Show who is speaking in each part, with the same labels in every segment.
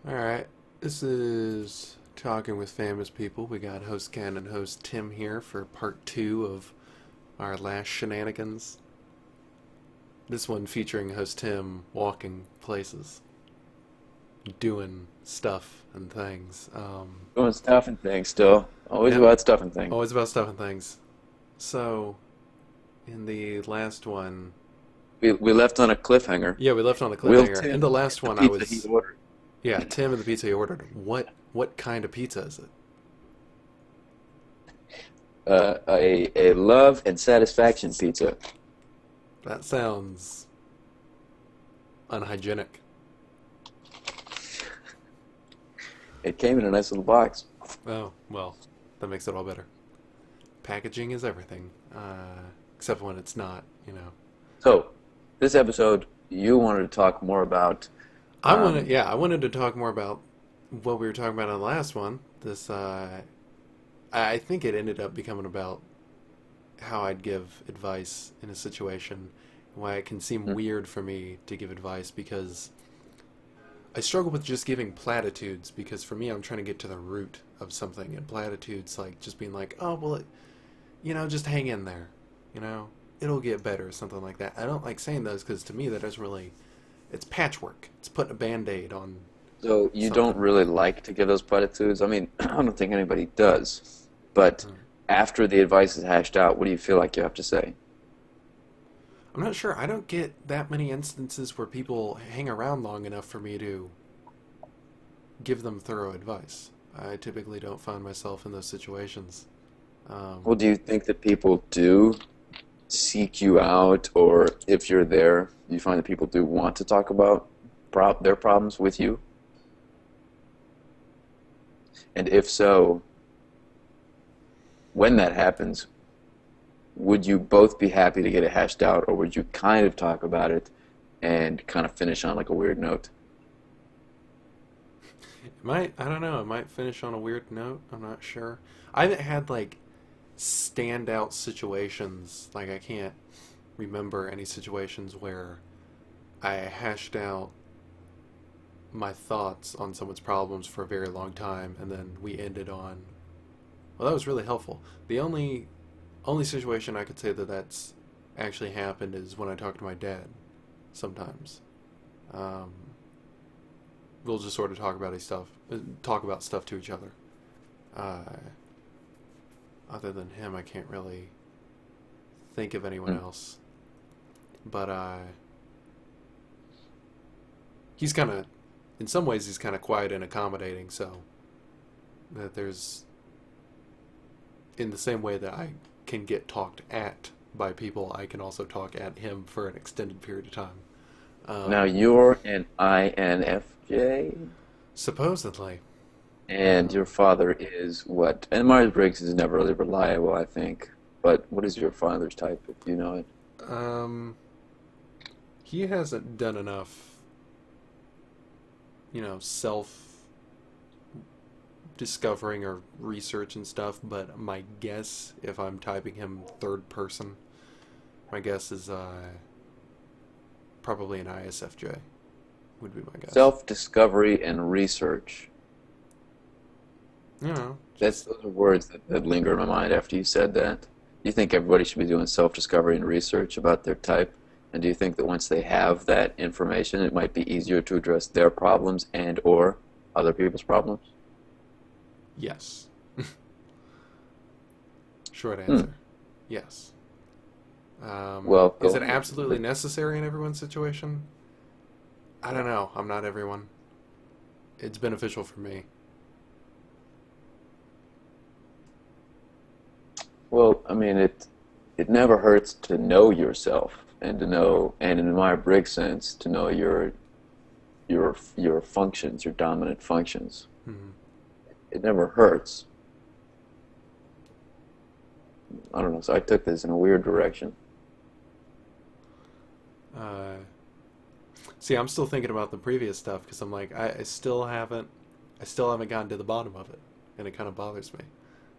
Speaker 1: Alright, this is Talking with Famous People. We got host Ken and host Tim here for part 2 of our last shenanigans. This one featuring host Tim walking places, doing stuff and things.
Speaker 2: Doing stuff and things still. Always
Speaker 1: Yep,
Speaker 2: about stuff and things.
Speaker 1: always about stuff and things. So, in the last one,
Speaker 2: We left on a cliffhanger.
Speaker 1: yeah, we left on the
Speaker 2: Will
Speaker 1: cliffhanger. In
Speaker 2: Tim
Speaker 1: the
Speaker 2: get
Speaker 1: last
Speaker 2: the
Speaker 1: one, I
Speaker 2: pizza he
Speaker 1: was,
Speaker 2: ordered?
Speaker 1: yeah, Tim and the pizza he ordered. What kind of pizza is it?
Speaker 2: A love and satisfaction pizza.
Speaker 1: That sounds unhygienic.
Speaker 2: It came in a nice little box.
Speaker 1: Oh, well, that makes it all better. Packaging is everything, except when it's not, you know.
Speaker 2: So, this episode, you wanted to talk more about.
Speaker 1: I wanted to talk more about what we were talking about on the last one. I think it ended up becoming about how I'd give advice in a situation, why it can seem
Speaker 2: Hmm?
Speaker 1: weird for me to give advice because I struggle with just giving platitudes because for me I'm trying to get to the root of something, and platitudes like just being like, oh well, just hang in there, you know, it'll get better or something like that. I don't like saying those because to me that doesn't really, it's patchwork. It's putting a band-aid on
Speaker 2: So, you don't
Speaker 1: something.
Speaker 2: really like to give those platitudes? I mean, I don't think anybody does. But
Speaker 1: Mm.
Speaker 2: after the advice is hashed out, what do you feel like you have to say?
Speaker 1: I'm not sure. I don't get that many instances where people hang around long enough for me to give them thorough advice. I typically don't find myself in those situations.
Speaker 2: Well,
Speaker 1: Um,
Speaker 2: do you think that people do seek you out, or if you're there, you find that people do want to talk about their problems with you? And if so, when that happens, would you both be happy to get it hashed out, or would you kind of talk about it and kind of finish on like a weird note?
Speaker 1: I don't know, it might finish on a weird note. I'm not sure. I haven't had like standout situations. Like I can't remember any situations where I hashed out my thoughts on someone's problems for a very long time and then we ended on, well, that was really helpful. The only situation I could say that that's actually happened is when I talk to my dad sometimes. Um, we'll just sort of talk about stuff to each other. Uh, Other than him, I can't really think of anyone
Speaker 2: Hmm.
Speaker 1: else. But he's kind of, in some ways, he's kind of quiet and accommodating. So that there's, in the same way that I can get talked at by people, I can also talk at him for an extended period of time.
Speaker 2: Now
Speaker 1: Um,
Speaker 2: you're an INFJ,
Speaker 1: Supposedly.
Speaker 2: and
Speaker 1: Um,
Speaker 2: your father is what? And Myers-Briggs is never really reliable, I think. But what is your father's type, if you know it?
Speaker 1: um, he hasn't done enough, self discovering or research and stuff, but my guess, if I'm typing him third person, my guess is probably an ISFJ, would be my guess.
Speaker 2: Self-discovery and research.
Speaker 1: Just,
Speaker 2: Those are words that linger in my mind after you said that. Do you think everybody should be doing self-discovery and research about their type? And do you think that once they have that information, it might be easier to address their problems and or other people's problems?
Speaker 1: yes. Short
Speaker 2: Hmm.
Speaker 1: answer. Yes.
Speaker 2: Well,
Speaker 1: Is
Speaker 2: go
Speaker 1: it
Speaker 2: ahead.
Speaker 1: absolutely necessary in everyone's situation? I don't know. I'm not everyone. It's beneficial for me.
Speaker 2: Well, I mean, it never hurts to know yourself and to know, and in my Briggs sense, to know your functions, your dominant functions.
Speaker 1: Hmm.
Speaker 2: It never hurts. I don't know. So I took this in a weird direction.
Speaker 1: Uh, See, I'm still thinking about the previous stuff because I'm like, I still haven't gotten to the bottom of it, and it kind of bothers me.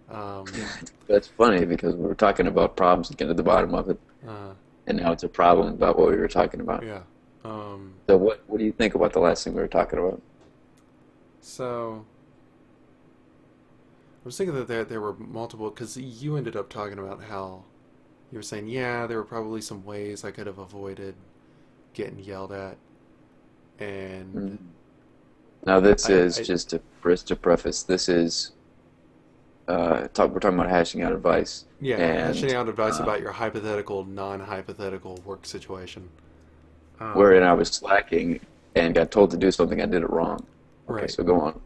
Speaker 1: Um,
Speaker 2: That's funny because we were talking about problems and getting to the bottom of it,
Speaker 1: uh,
Speaker 2: and now it's a problem about what we were talking about.
Speaker 1: yeah. Um,
Speaker 2: So what do you think about the last thing we were talking about?
Speaker 1: So I was thinking that there were multiple, because you ended up talking about how you were saying, yeah, there were probably some ways I could have avoided getting yelled at, and
Speaker 2: Mhm. Now, this is
Speaker 1: I
Speaker 2: just to preface. This is we're talking about hashing out advice,
Speaker 1: yeah, hashing
Speaker 2: and
Speaker 1: out advice
Speaker 2: uh,
Speaker 1: about your hypothetical, non-hypothetical work situation.
Speaker 2: wherein
Speaker 1: Um,
Speaker 2: I was slacking and got told to do something, I did it wrong. Okay,
Speaker 1: right.
Speaker 2: so go on.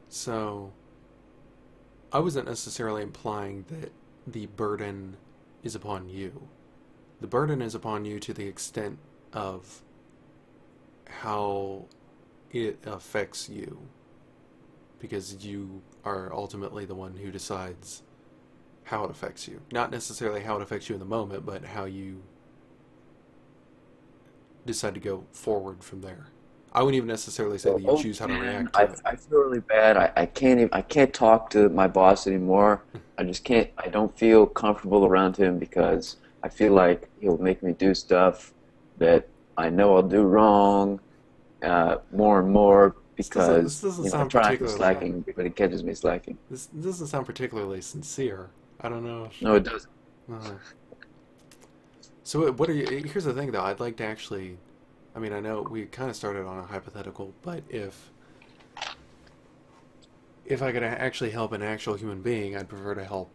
Speaker 1: So I wasn't necessarily implying that the burden is upon you. The burden is upon you to the extent of how it affects you, because you are ultimately the one who decides how it affects you. Not necessarily how it affects you in the moment, but how you decide to go forward from there. I wouldn't even necessarily say
Speaker 2: So,
Speaker 1: that you
Speaker 2: oh
Speaker 1: choose how to
Speaker 2: man,
Speaker 1: react to it.
Speaker 2: I feel really bad. I can't talk to my boss anymore. I just can't. I don't feel comfortable around him because I feel like he'll make me do stuff that I know I'll do wrong more and more
Speaker 1: This
Speaker 2: because
Speaker 1: doesn't
Speaker 2: I
Speaker 1: sound
Speaker 2: try not to be
Speaker 1: particularly
Speaker 2: slacking, but he catches me slacking.
Speaker 1: this doesn't sound particularly sincere. I don't know if
Speaker 2: No, it doesn't.
Speaker 1: uh, so what are you? Here's the thing, though. I'd like to actually. I mean, I know we kind of started on a hypothetical, but if I could actually help an actual human being, I'd prefer to help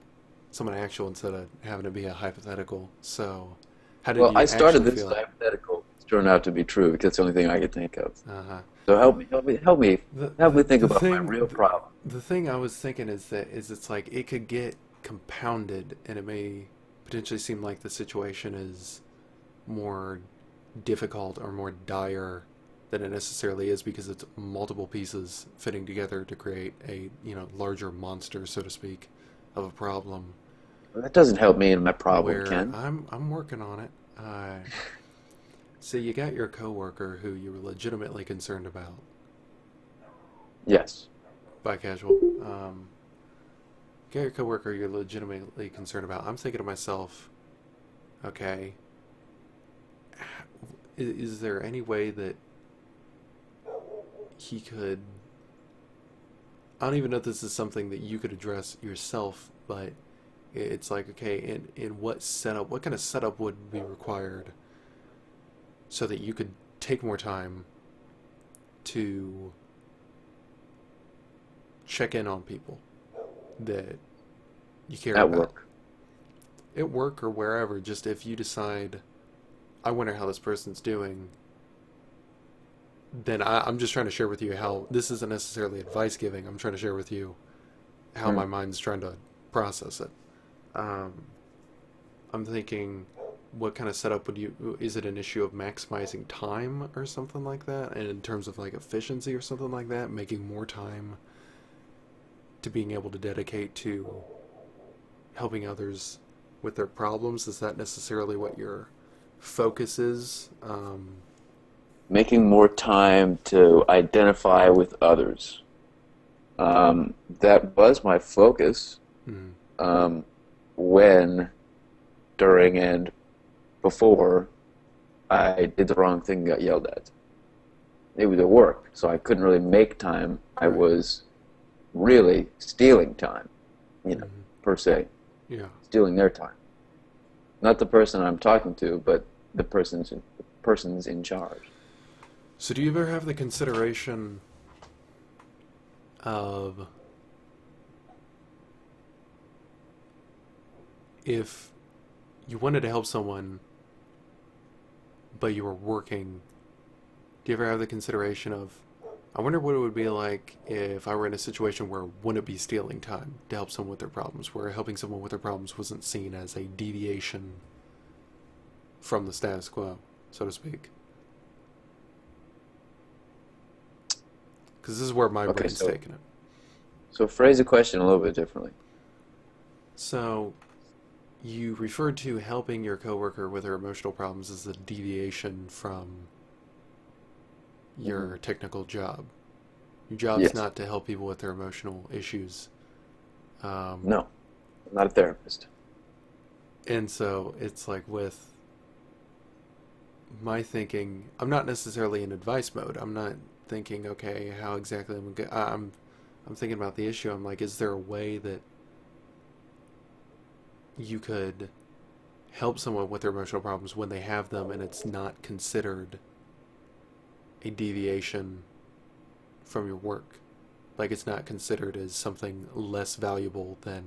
Speaker 1: someone actual instead of having to be a hypothetical. So, how did
Speaker 2: Well,
Speaker 1: you
Speaker 2: I started
Speaker 1: actually
Speaker 2: this as a
Speaker 1: feel?
Speaker 2: hypothetical. It's turned out to be true because it's the only thing I could think of.
Speaker 1: Uh-huh.
Speaker 2: So
Speaker 1: The
Speaker 2: help me
Speaker 1: the
Speaker 2: think
Speaker 1: the
Speaker 2: about my
Speaker 1: thing
Speaker 2: real problem.
Speaker 1: the thing I was thinking is it's like it could get compounded, and it may potentially seem like the situation is more difficult or more dire than it necessarily is, because it's multiple pieces fitting together to create a larger monster, so to speak, of a problem.
Speaker 2: That doesn't help me in my problem,
Speaker 1: Where
Speaker 2: Ken.
Speaker 1: I'm working on it. So you got your coworker who you were legitimately concerned about,
Speaker 2: Yes.
Speaker 1: by casual. You got your coworker you're legitimately concerned about. I'm thinking to myself, okay, is there any way that he could? I don't even know if this is something that you could address yourself, but it's like, okay, in what setup, what kind of setup would be required so that you could take more time to check in on people that you care
Speaker 2: At
Speaker 1: about
Speaker 2: work.
Speaker 1: at work or wherever. Just if you decide, I wonder how this person's doing, then I'm just trying to share with you how this isn't necessarily advice giving. I'm trying to share with you how
Speaker 2: Hmm.
Speaker 1: my mind's trying to process it. Um, I'm thinking, what kind of setup would you? Is it an issue of maximizing time or something like that? And in terms of like efficiency or something like that, making more time to being able to dedicate to helping others with their problems? Is that necessarily what your focus is?
Speaker 2: Making more time to identify with others. That was my focus
Speaker 1: Mm,
Speaker 2: um, when, during, and before I did the wrong thing and got yelled at. It was at work, so I couldn't really make time. I
Speaker 1: right.
Speaker 2: was really stealing time,
Speaker 1: Mm,
Speaker 2: per se,
Speaker 1: yeah.
Speaker 2: stealing their time. Not the person I'm talking to, but the person's in charge.
Speaker 1: So do you ever have the consideration of, if you wanted to help someone but you were working, do you ever have the consideration of, I wonder what it would be like if I were in a situation where it wouldn't be stealing time to help someone with their problems, where helping someone with their problems wasn't seen as a deviation from the status quo, so to speak? Because this is where my
Speaker 2: Okay,
Speaker 1: brain's taking it.
Speaker 2: so phrase the question a little bit differently.
Speaker 1: So you referred to helping your coworker with her emotional problems as a deviation from
Speaker 2: Hmm.
Speaker 1: your technical job. Your job's
Speaker 2: Yes.
Speaker 1: not to help people with their emotional issues. Um,
Speaker 2: No, I'm not a therapist.
Speaker 1: and so it's like, with my thinking, I'm not necessarily in advice mode. I'm not thinking, okay, how exactly I'm thinking about the issue. I'm like, is there a way that you could help someone with their emotional problems when they have them and it's not considered a deviation from your work? Like, it's not considered as something less valuable than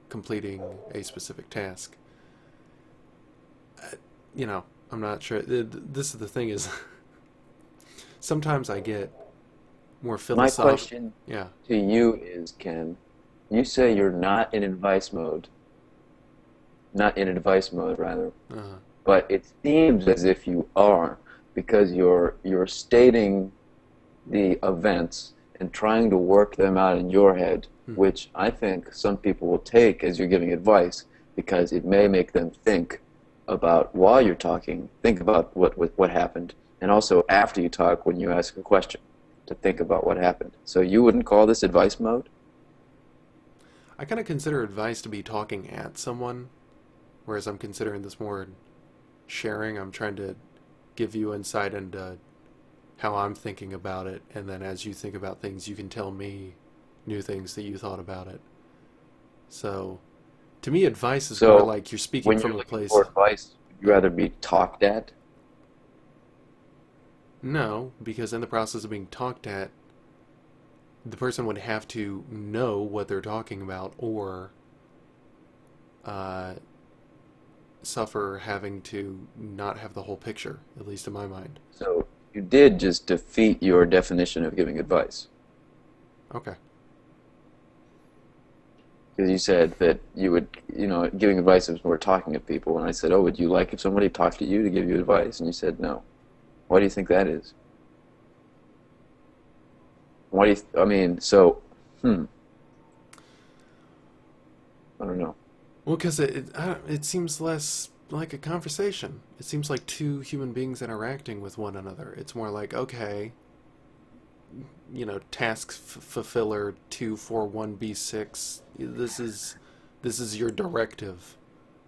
Speaker 1: completing a specific task. You know, I'm not sure. This is the thing is, sometimes I get more
Speaker 2: My
Speaker 1: philosophical.
Speaker 2: question
Speaker 1: Yeah.
Speaker 2: to you is, Ken, you say you're not in advice mode, not in advice mode rather,
Speaker 1: Uh,
Speaker 2: but it seems as if you are because you're stating the events and trying to work them out in your head,
Speaker 1: hmm.
Speaker 2: which I think some people will take as you're giving advice because it may make them think about while you're talking, think about what happened, and also after you talk when you ask a question to think about what happened. So you wouldn't call this advice mode?
Speaker 1: I kind of consider advice to be talking at someone, whereas I'm considering this more sharing. I'm trying to give you insight into how I'm thinking about it, and then as you think about things, you can tell me new things that you thought about it. So, to me, advice is more
Speaker 2: So
Speaker 1: like you're speaking
Speaker 2: when you're
Speaker 1: from a
Speaker 2: looking for
Speaker 1: place.
Speaker 2: advice, would you rather be talked at?
Speaker 1: No, because in the process of being talked at, the person would have to know what they're talking about or uh, suffer having to not have the whole picture, at least in my mind.
Speaker 2: So you did just defeat your definition of giving advice.
Speaker 1: Okay.
Speaker 2: Because you said that you would, giving advice is more talking to people. And I said, oh, would you like if somebody talked to you to give you advice? And you said no. Why do you think that is? Why do you, I mean, so, I don't know.
Speaker 1: Well, because it seems less like a conversation. It seems like two human beings interacting with one another. It's more like, okay, task fulfiller 241B6. This is your directive.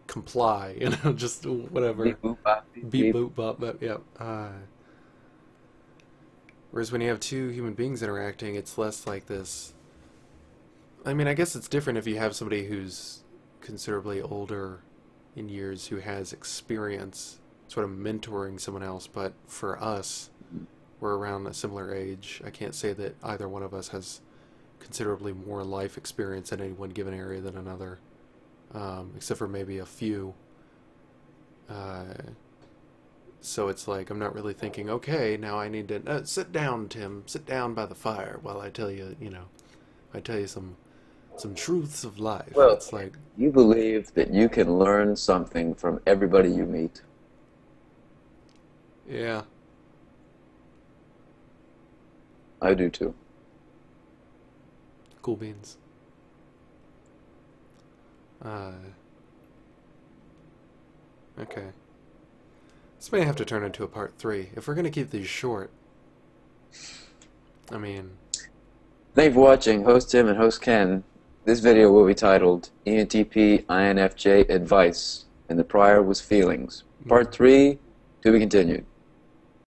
Speaker 1: Comply. Just whatever.
Speaker 2: Beep, boop, bop, beep,
Speaker 1: Beep
Speaker 2: beep.
Speaker 1: boop bop bop. Yeah. Whereas when you have two human beings interacting, it's less like this. I mean, I guess it's different if you have somebody who's considerably older in years who has experience sort of mentoring someone else, but for us, we're around a similar age. I can't say that either one of us has considerably more life experience in any one given area than another, except for maybe a few. So it's like I'm not really thinking, okay, now I need to sit down, Tim, sit down by the fire while I tell you, I tell you some truths of life.
Speaker 2: Well,
Speaker 1: It's like,
Speaker 2: you believe that you can learn something from everybody you meet.
Speaker 1: yeah,
Speaker 2: I do too.
Speaker 1: cool beans. Uh, okay. This may have to turn into a part 3. If we're going to keep these short, I mean,
Speaker 2: Thank you for watching, host Tim and host Ken. This video will be titled ENTP INFJ Advice, and the prior was Feelings. Part 3, to be continued.